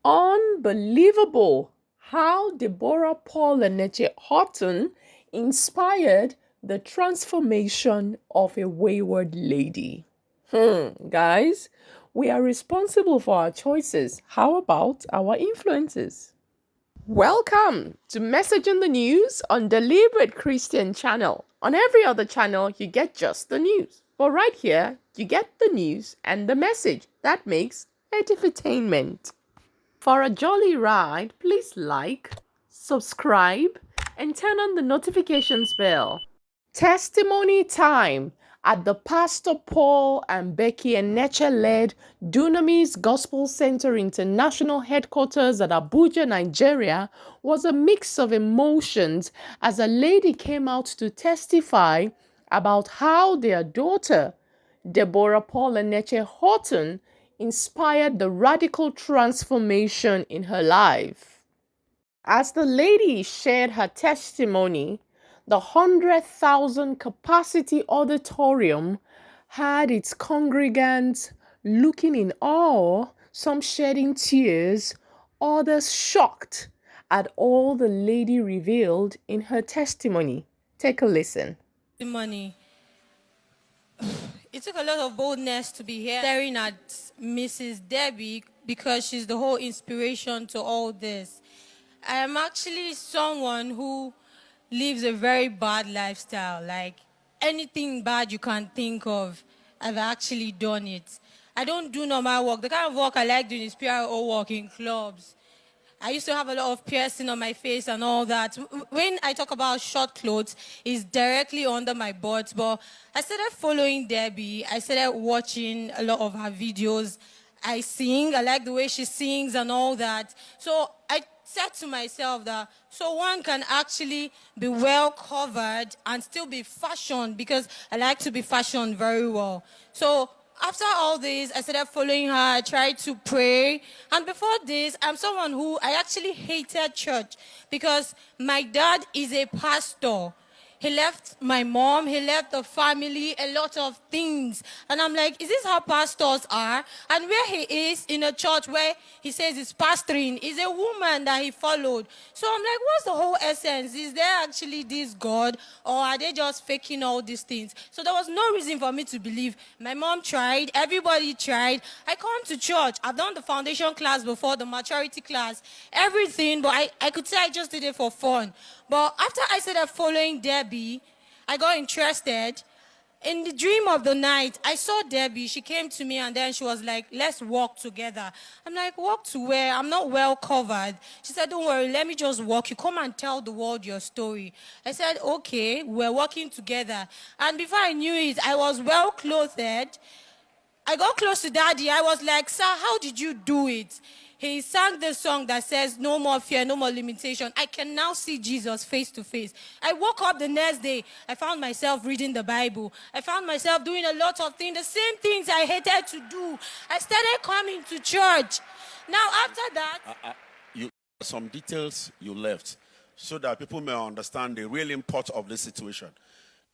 Unbelievable how Deborah Paul Enenche inspired the transformation of a wayward lady. Guys, we are responsible for our choices. How about our influences? Welcome to Message in the News on Deliberate Christian Channel. On every other channel, you get just the news. But right here, you get the news and the message that makes edutainment. For a jolly ride, please like, subscribe, and turn on the notifications bell. Testimony time at the Pastor Paul and Becky Enenche-led Dunamis Gospel Center International Headquarters at Abuja, Nigeria, was a mix of emotions as a lady came out to testify about how their daughter, Deborah Paul Enenche, inspired the radical transformation in her life. As the lady shared her testimony, the 100,000 capacity auditorium had its congregants looking in awe, some shedding tears, others shocked at all the lady revealed in her testimony. Take a listen. Testimony. It took a lot of boldness to be here staring at Mrs. Debbie because she's the whole inspiration to all this. I am actually someone who lives a very bad lifestyle. Like anything bad you can think of, I've actually done it. I don't do normal work. The kind of work I like doing is PRO work in clubs. I used to have a lot of piercing on my face and all that. When I talk about short clothes, it's directly under my butt. But I started following Debbie. I started watching a lot of her videos. I sing. I like the way she sings and all that. So I said to myself that so one can actually be well covered and still be fashioned, because I like to be fashioned very well. So after all this, I started following her. I tried to pray. And before this, I'm someone who I actually hated church because my dad is a pastor. He left my mom, he left the family, a lot of things. And I'm like, is this how pastors are? And where he is in a church where he says he's pastoring is a woman that he followed. So I'm like, what's the whole essence? Is there actually this God, or are they just faking all these things? So there was no reason for me to believe. My mom tried, everybody tried. I come to church. I've done the foundation class before, the maturity class, everything, but I could say I just did it for fun. But after I started following Debbie, I got interested. In the dream of the night, I saw Debbie. She came to me and then she was like, let's walk together. I'm like, walk to where? I'm not well covered. She said, don't worry, let me just walk. You come and tell the world your story. I said, okay, we're walking together. And before I knew it, I was well clothed. I got close to Daddy. I was like, sir, how did you do it? He sang this song that says, no more fear, no more limitation. I can now see Jesus face to face. I woke up the next day. I found myself reading the Bible. I found myself doing a lot of things, the same things I hated to do. I started coming to church. Now, after that... Some details you left so that people may understand the real import of this situation.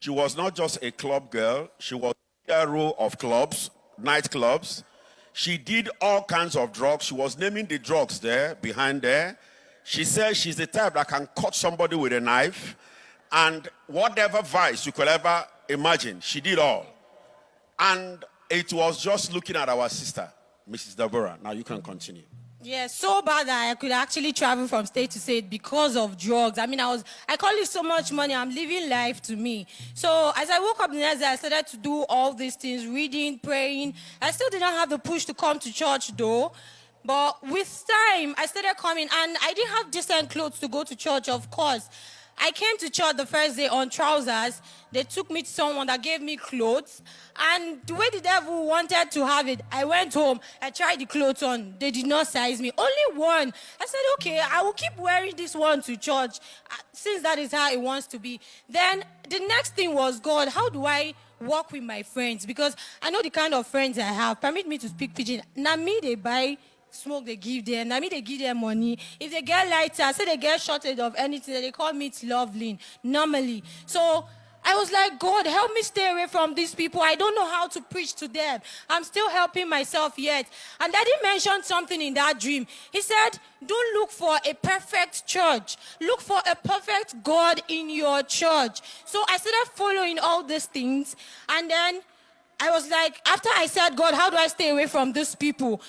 She was not just a club girl. She was a hero of clubs, nightclubs. She did all kinds of drugs. She was naming the drugs there, behind there. She says she's the type that can cut somebody with a knife. And whatever vice you could ever imagine, she did all. And it was just looking at our sister, Mrs. Deborah. Now you can continue. Yeah, so bad that I could actually travel from state to state because of drugs. I mean, I call it so much money. I'm living life to me. So as I woke up the next day, I started to do all these things, reading, praying. I still didn't have the push to come to church though. But with time, I started coming, and I didn't have decent clothes to go to church, of course. I came to church the first day on trousers. They took me to someone that gave me clothes. And the way the devil wanted to have it, I went home. I tried the clothes on. They did not size me. Only one. I said, okay, I will keep wearing this one to church since that is how it wants to be. Then the next thing was, God, how do I walk with my friends? Because I know the kind of friends I have. Permit me to speak pidgin. Now me, they buy smoke, they give them. I mean, they give them money. If they get lighter, say they get shortage of anything, they call me it's lovely normally. So I was like, God, help me stay away from these people. I don't know how to preach to them. I'm still helping myself yet. And Daddy mentioned something in that dream. He said, don't look for a perfect church. Look for a perfect God in your church. So I started following all these things. And then I was like, after I said, God, how do I stay away from these people?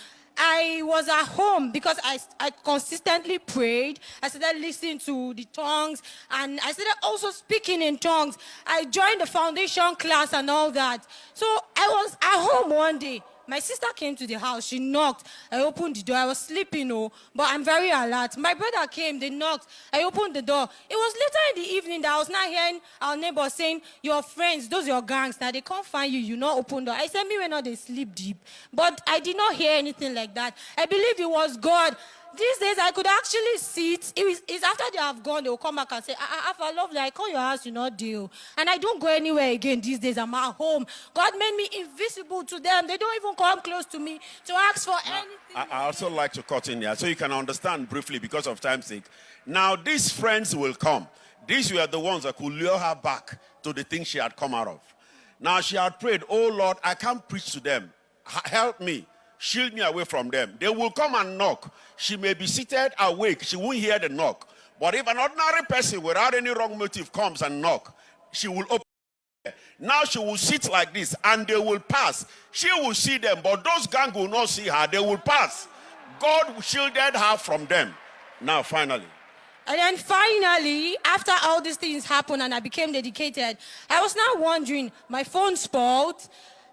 I was at home because I consistently prayed. I started listening to the tongues, and I started also speaking in tongues. I joined the foundation class and all that. So I was at home one day. My sister came to the house. She knocked. I opened the door. I was sleeping, but I'm very alert. My brother came. They knocked. I opened the door. It was later in the evening that I was now hearing our neighbor saying, your friends, those your gangs, now they can't find you. You not open door. I said, me when not they sleep deep. But I did not hear anything like that. I believed it was God. These days, I could actually see it. It's after they have gone, they will come back and say, Alpha, lovely, I call your house, you not deal. And I don't go anywhere again these days. I'm at home. God made me invisible to them. They don't even come close to me to ask for anything. I also like to cut in here so you can understand briefly because of time's sake. Now, these friends will come. These were the ones that could lure her back to the things she had come out of. Now, she had prayed, oh, Lord, I can't preach to them. Help me. Shield me away from them. They will come and knock. She may be seated awake. She won't hear the knock. But if an ordinary person without any wrong motive comes and knock, she will open. Now she will sit like this and they will pass. She will see them, but those gang will not see her. They will pass. God shielded her from them. Now, finally. And then finally, after all these things happened and I became dedicated, I was now wondering, my phone spoiled.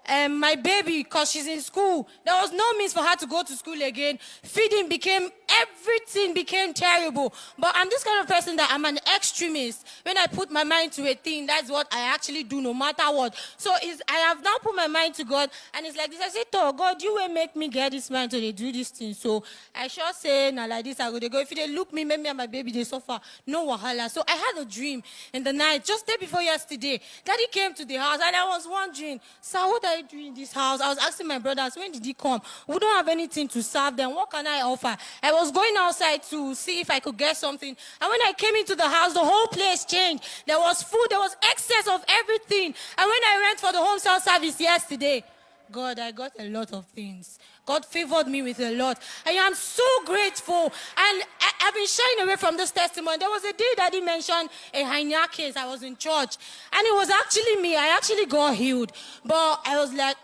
And my baby, because she's in school, there was no means for her to go to school again. Everything became terrible. But I'm this kind of person that I'm an extremist. When I put my mind to a thing, that's what I actually do no matter what. So I have now put my mind to God, and it's like this. I say, oh, God, you will make me get this mind so they do this thing. So I sure say, now like this, I go, they go. If they look me, maybe and my baby, they suffer. No wahala. So I had a dream in the night, just day before yesterday. Daddy came to the house, and I was wondering, sir, what are you doing in this house? I was asking my brothers, when did he come? We don't have anything to serve them. What can I offer? I was going outside to see if I could get something. And when I came into the house, the whole place changed. There was food. There was excess of everything. And when I went for the home cell service yesterday, God, I got a lot of things. God favored me with a lot. I am so grateful. And I've been shying away from this testimony. There was a day that he mentioned a hernia case. I was in church. And it was actually me. I actually got healed. But I was like,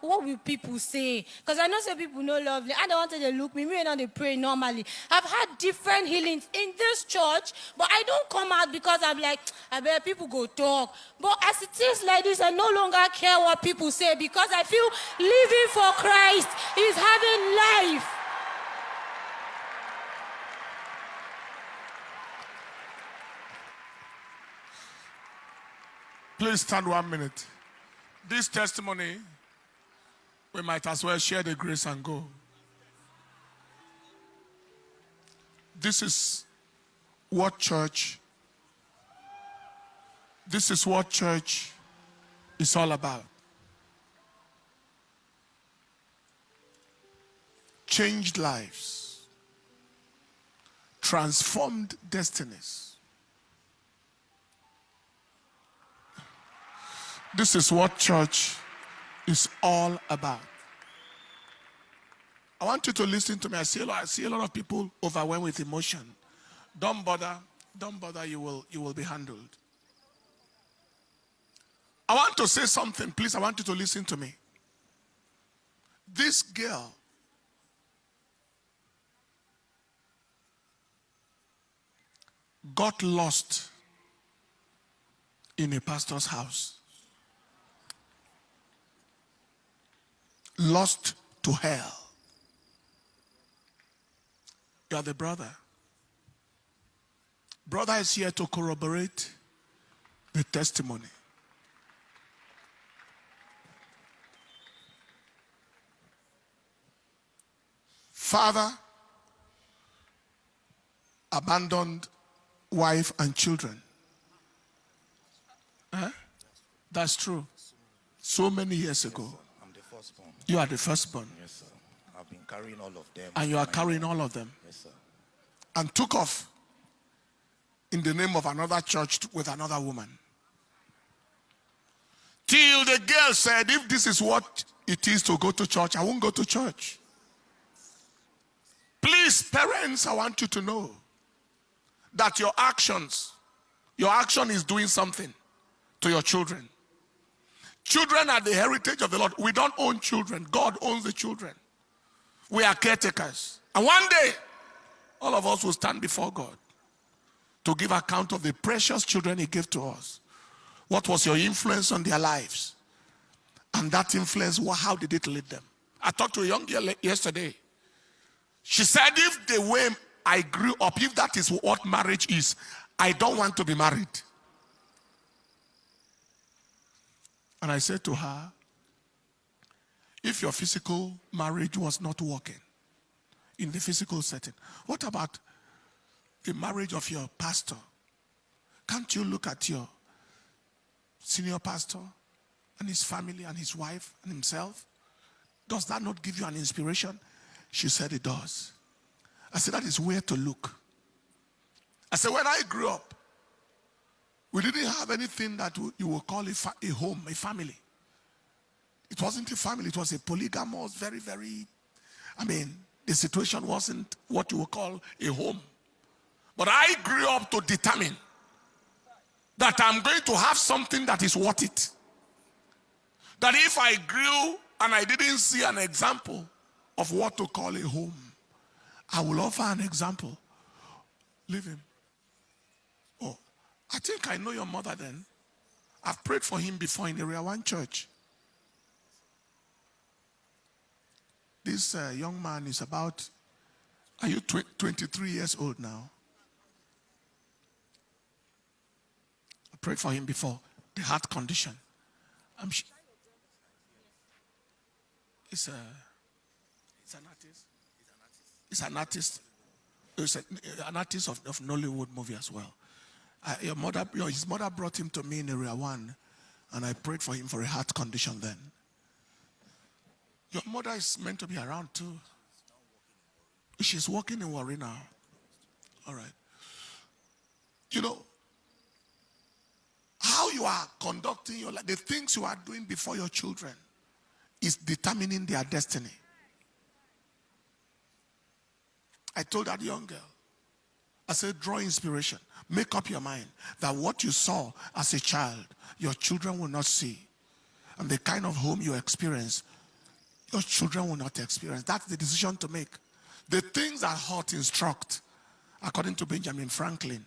what will people say? Because I know some people know lovely. I don't want to look me. Me and they pray normally. I've had different healings in this church, but I don't come out because I'm like, I bet people go talk. But as it is like this, I no longer care what people say because I feel living for Christ is having life. Please stand 1 minute. This testimony, we might as well share the grace and go. This is what church is all about. Changed lives, transformed destinies. This is what church is all about. I want you to listen to me. I see a lot of people overwhelmed with emotion. Don't bother, you will be handled. I want to say something, please. I want you to listen to me. This girl got lost in a pastor's house. Lost to hell. You are the brother. Brother is here to corroborate the testimony. Father abandoned wife and children. That's true. So many years ago. Yes, I'm the firstborn. You are the firstborn. Yes, sir. I've been carrying all of them. And you are carrying all of them. Yes, sir. And took off in the name of another church with another woman. Till the girl said, if this is what it is to go to church, I won't go to church. Please, parents, I want you to know that your action is doing something to your children. Children are the heritage of the Lord. We don't own children. God owns the children. We are caretakers. And one day, all of us will stand before God to give account of the precious children He gave to us. What was your influence on their lives? And that influence, how did it lead them? I talked to a young girl yesterday. She said, if the way I grew up, if that is what marriage is, I don't want to be married. And I said to her, if your physical marriage was not working in the physical setting, what about the marriage of your pastor? Can't you look at your senior pastor and his family and his wife and himself? Does that not give you an inspiration? She said it does. I said, that is where to look. I said, when I grew up, we didn't have anything that you would call a home, a family. It wasn't a family, it was a polygamous, the situation wasn't what you would call a home. But I grew up to determine that I'm going to have something that is worth it. That if I grew and I didn't see an example of what to call a home, I will offer an example. Leave him. Oh, I think I know your mother then. I've prayed for him before in Area 1 church. This young man is about, are you 23 years old now? I prayed for him before, the heart condition. It's an artist. It's an artist. It's an artist of Nollywood movie as well. His mother brought him to me in Area 1, and I prayed for him for a heart condition then. Your mother is meant to be around too. She's working in Warri now. All right. You know, how you are conducting your life, the things you are doing before your children is determining their destiny. I told that young girl, I said, draw inspiration. Make up your mind that what you saw as a child, your children will not see. And the kind of home you experience, your children will not experience. That's the decision to make. The things that hurt instruct, according to Benjamin Franklin.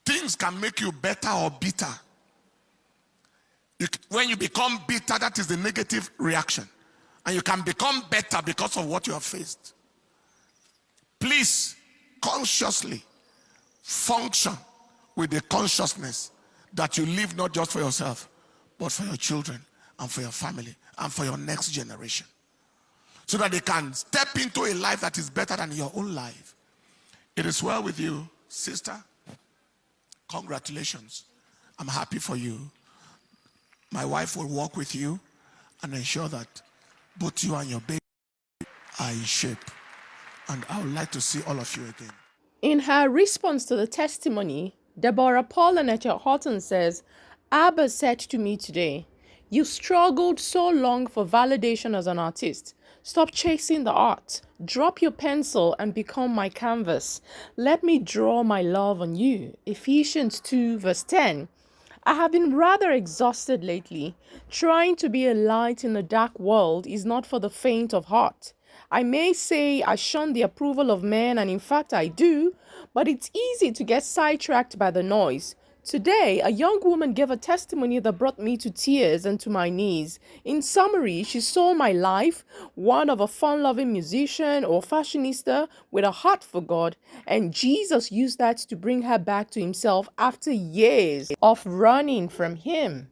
Things can make you better or bitter. When you become bitter, that is the negative reaction. And you can become better because of what you have faced. Please, consciously function with the consciousness that you live not just for yourself, but for your children and for your family and for your next generation. So that they can step into a life that is better than your own life. It is well with you, sister. Congratulations. I'm happy for you. My wife will work with you and ensure that both you and your baby are in shape. And I would like to see all of you again. In her response to the testimony, Deborah Paul Enenche says, Abba said to me today, you struggled so long for validation as an artist. Stop chasing the art. Drop your pencil and become my canvas. Let me draw my love on you. Ephesians 2 verse 10. I have been rather exhausted lately. Trying to be a light in a dark world is not for the faint of heart. I may say I shun the approval of men, and in fact I do, but it's easy to get sidetracked by the noise. Today, a young woman gave a testimony that brought me to tears and to my knees. In summary, she saw my life, one of a fun-loving musician or fashionista with a heart for God, and Jesus used that to bring her back to himself after years of running from him.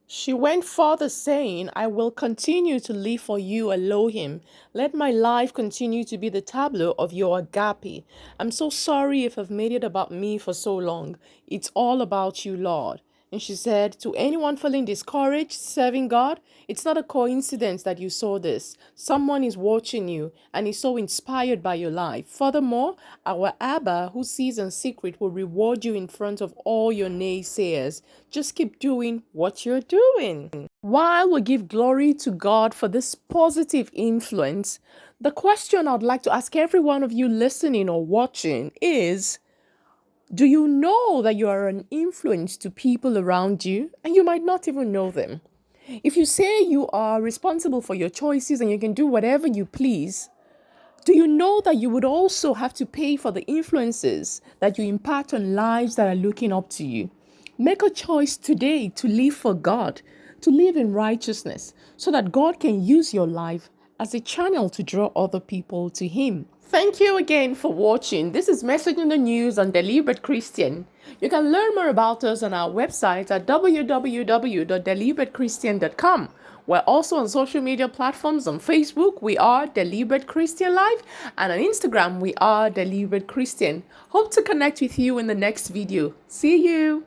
She went further saying, I will continue to live for you, Elohim. Let my life continue to be the tableau of your agape. I'm so sorry if I've made it about me for so long. It's all about you, Lord. And she said, to anyone feeling discouraged serving God, it's not a coincidence that you saw this. Someone is watching you and is so inspired by your life. Furthermore, our Abba, who sees in secret, will reward you in front of all your naysayers. Just keep doing what you're doing. While we give glory to God for this positive influence, the question I'd like to ask every one of you listening or watching is, do you know that you are an influence to people around you and you might not even know them? If you say you are responsible for your choices and you can do whatever you please, do you know that you would also have to pay for the influences that you impart on lives that are looking up to you? Make a choice today to live for God, to live in righteousness, so that God can use your life as a channel to draw other people to Him. Thank you again for watching. This is Message in the News on Deliberate Christian. You can learn more about us on our website at www.deliberateChristian.com. We're also on social media platforms. On Facebook, we are Deliberate Christian Life, and on Instagram, we are Deliberate Christian. Hope to connect with you in the next video. See you!